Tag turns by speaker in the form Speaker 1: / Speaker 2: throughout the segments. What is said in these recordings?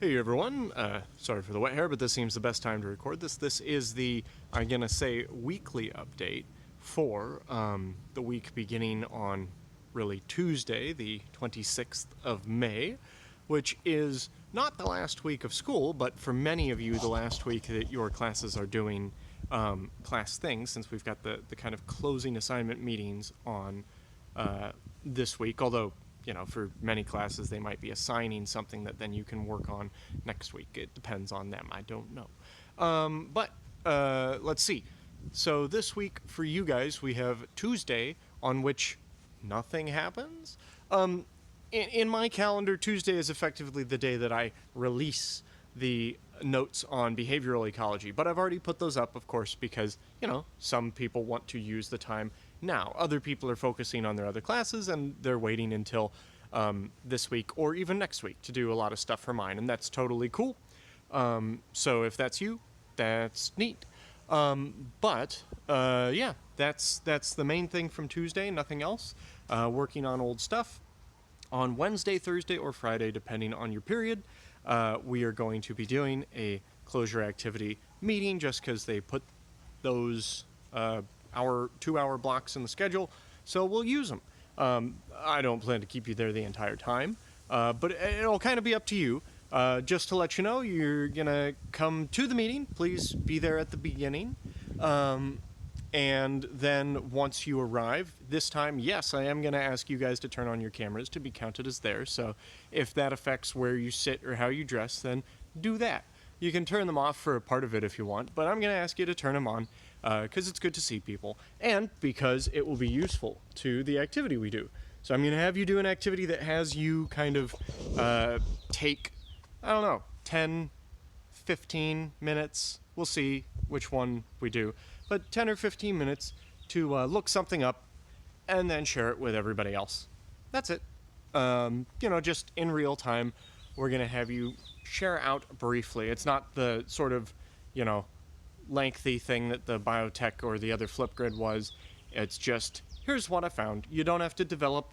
Speaker 1: Hey everyone, sorry for the wet hair, but this seems the best time to record this. This is the, I'm gonna say, weekly update for the week beginning on really Tuesday, the 26th of May, which is not the last week of school, but for many of you, the last week that your classes are doing class things, since we've got the kind of closing assignment meetings on this week, although for many classes, they might be assigning something that then you can work on next week. It depends on them. I don't know. But let's see. So this week for you guys, we have Tuesday, on which nothing happens. In my calendar, Tuesday is effectively the day that I release the notes on behavioral ecology. But I've already put those up, of course, because, some people want to use the time now. Other people are focusing on their other classes, and they're waiting until this week or even next week to do a lot of stuff for mine, and that's totally cool. So if that's you, that's neat. But yeah, that's the main thing from Tuesday, nothing else. Working on old stuff. On Wednesday, Thursday, or Friday, depending on your period, we are going to be doing a closure activity meeting just because they put those 2-hour blocks in the schedule, so we'll use them. I don't plan to keep you there the entire time, but it'll kind of be up to you. Just to let you know, you're gonna come to the meeting. Please be there at the beginning. And then once you arrive, this time, yes, I am going to ask you guys to turn on your cameras to be counted as there. So if that affects where you sit or how you dress, then do that. You can turn them off for a part of it if you want, but I'm going to ask you to turn them on because it's good to see people and because it will be useful to the activity we do. So I'm going to have you do an activity that has you kind of take, 10, 15 minutes. We'll see which one we do. But 10 or 15 minutes to look something up and then share it with everybody else. That's it. Just in real time, we're going to have you share out briefly. It's not the sort of, lengthy thing that the biotech or the other Flipgrid was. It's just, here's what I found. You don't have to develop,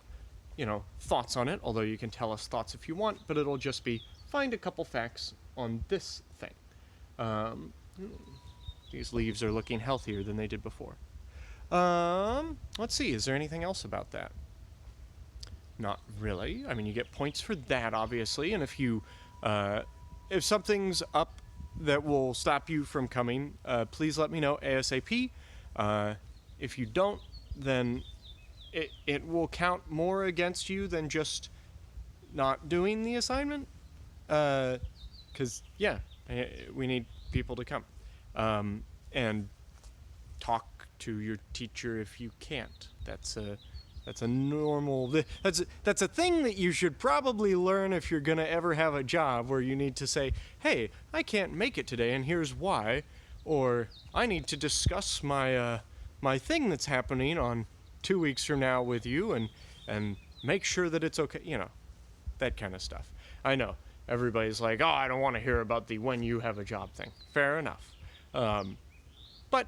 Speaker 1: thoughts on it, although you can tell us thoughts if you want, but it'll just be, find a couple facts on this thing. These leaves are looking healthier than they did before. Let's see, is there anything else about that? Not really. I mean, you get points for that, obviously, and if something's up that will stop you from coming, please let me know ASAP. If you don't, then it will count more against you than just not doing the assignment. Because, we need people to come. And talk to your teacher if you can't. That's a normal. That's a thing that you should probably learn if you're gonna ever have a job where you need to say, "Hey, I can't make it today, and here's why," or "I need to discuss my my thing that's happening on 2 weeks from now with you, and make sure that it's okay." That kind of stuff. I know everybody's like, "Oh, I don't want to hear about the when you have a job thing." Fair enough. But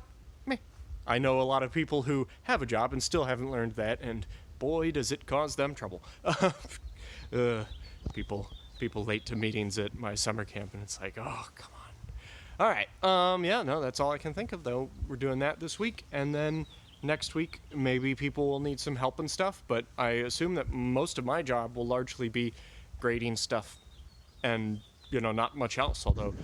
Speaker 1: I know a lot of people who have a job and still haven't learned that, and boy, does it cause them trouble. People late to meetings at my summer camp, and it's like, oh, come on. All right. That's all I can think of, though. We're doing that this week, and then next week, maybe people will need some help and stuff, but I assume that most of my job will largely be grading stuff and, not much else, although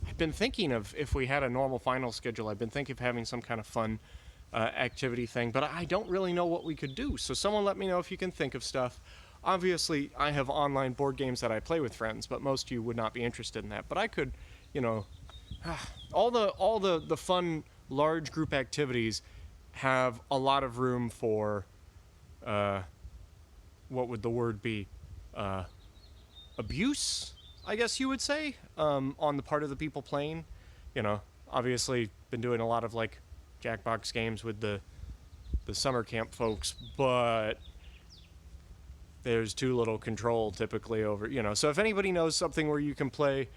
Speaker 1: I've been thinking of, if we had a normal final schedule, I've been thinking of having some kind of fun activity thing, but I don't really know what we could do. So someone let me know if you can think of stuff. Obviously, I have online board games that I play with friends, but most of you would not be interested in that. But I could, all the fun large group activities have a lot of room for, what would the word be? Abuse, I guess you would say, on the part of the people playing. Obviously been doing a lot of like Jackbox games with the summer camp folks, but there's too little control typically over, so if anybody knows something where you can play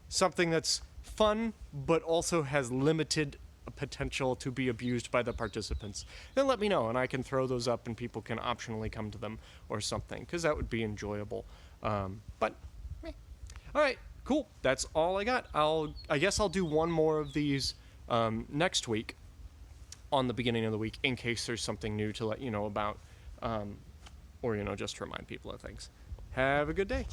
Speaker 1: something that's fun but also has limited potential to be abused by the participants, then let me know and I can throw those up and people can optionally come to them or something, because that would be enjoyable. But All right, cool. That's all I got. I guess I'll do one more of these next week on the beginning of the week in case there's something new to let you know about, or just to remind people of things. Have a good day.